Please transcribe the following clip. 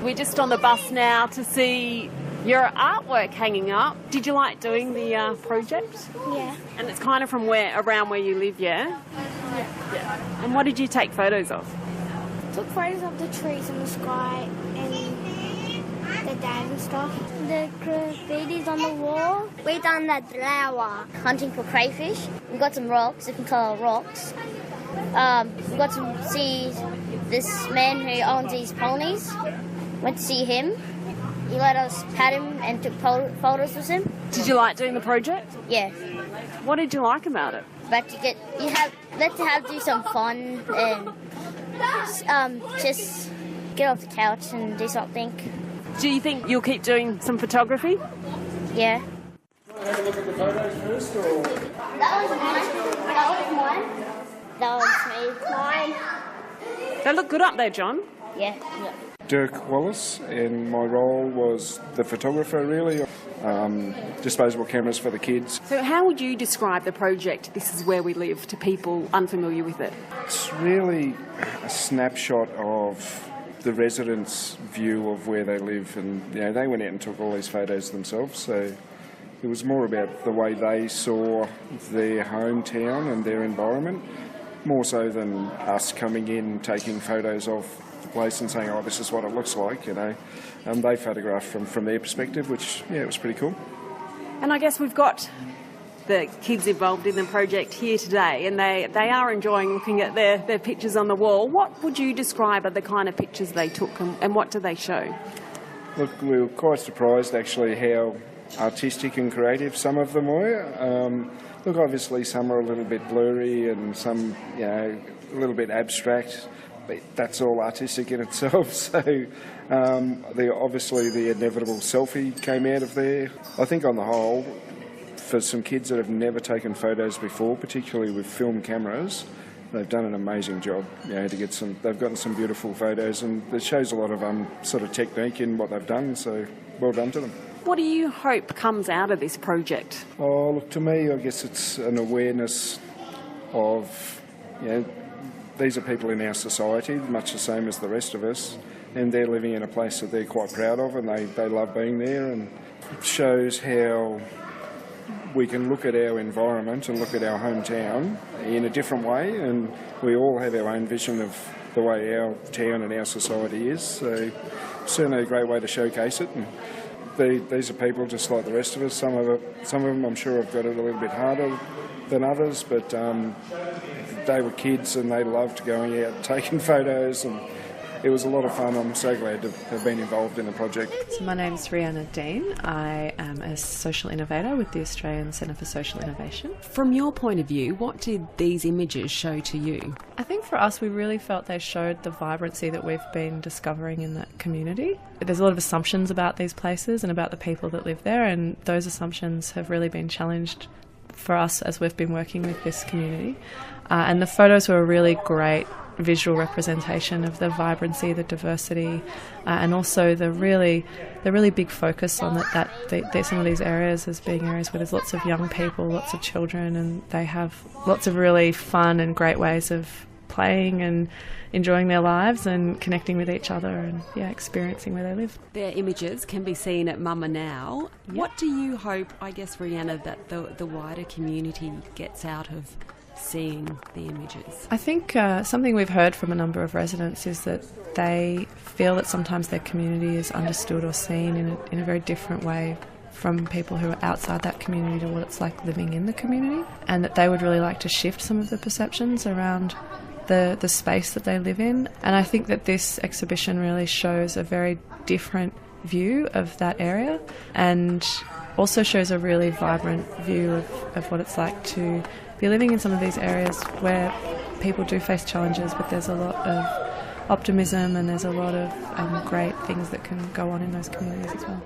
We're just on the bus now to see your artwork hanging up. Did you like doing the project? Yeah. And it's kind of from around where you live, yeah? Yeah. And what did you take photos of? Took photos of the trees in the sky and the dad and stuff. The graffiti's on the wall. We done that flower hunting for crayfish. We got some rocks, different colour rocks. We got to see this man who owns these ponies. Went to see him. He let us pat him and took photos with him. Did you like doing the project? Yeah. What did you like about it? But do some fun and just get off the couch and do something. Do you think you'll keep doing some photography? Yeah. Have a look at the photos first, or? That was mine. That was me. Mine. They look good up there, John. Yeah. Dirk Wallace, and my role was the photographer, really. Disposable cameras for the kids. So how would you describe the project, This Is Where We Live, to people unfamiliar with it? It's really a snapshot of the residents' view of where they live, and they went out and took all these photos themselves, so it was more about the way they saw their hometown and their environment, more so than us coming in, taking photos of the place and saying, oh, this is what it looks like, They photographed from their perspective, which, it was pretty cool. And I guess we've got the kids involved in the project here today, and they are enjoying looking at their pictures on the wall. What would you describe are the kind of pictures they took, and what do they show? Look, we were quite surprised actually how artistic and creative some of them were. Look, obviously some are a little bit blurry and some, a little bit abstract, but that's all artistic in itself. So obviously the inevitable selfie came out of there. I think on the whole, for some kids that have never taken photos before, particularly with film cameras, they've done an amazing job. To get they've gotten some beautiful photos, and it shows a lot of sort of technique in what they've done. So well done to them. What do you hope comes out of this project? Oh, look, to me, I guess it's an awareness of, these are people in our society, much the same as the rest of us, and they're living in a place that they're quite proud of, and they love being there, and it shows how we can look at our environment and look at our hometown in a different way, and we all have our own vision of the way our town and our society is, so certainly a great way to showcase it. And these are people just like the rest of us. Some of them I'm sure have got it a little bit harder than others, but they were kids and they loved going out and taking photos, and it was a lot of fun. I'm so glad to have been involved in the project. So my name's Rihanna Dean. I am a social innovator with the Australian Centre for Social Innovation. From your point of view, what did these images show to you? I think for us we really felt they showed the vibrancy that we've been discovering in that community. There's a lot of assumptions about these places and about the people that live there, and those assumptions have really been challenged for us as we've been working with this community. And the photos were a really great visual representation of the vibrancy, the diversity, and also the really big focus on some of these areas as being areas where there's lots of young people, lots of children, and they have lots of really fun and great ways of playing and enjoying their lives and connecting with each other and experiencing where they live. Their images can be seen at Mama Now. Yep. What do you hope, I guess, Rihanna, that the wider community gets out of seeing the images? I think something we've heard from a number of residents is that they feel that sometimes their community is understood or seen in a very different way from people who are outside that community to what it's like living in the community, and that they would really like to shift some of the perceptions around the space that they live in. And I think that this exhibition really shows a very different view of that area, and also shows a really vibrant view of what it's like to be living in some of these areas where people do face challenges, but there's a lot of optimism and there's a lot of great things that can go on in those communities as well.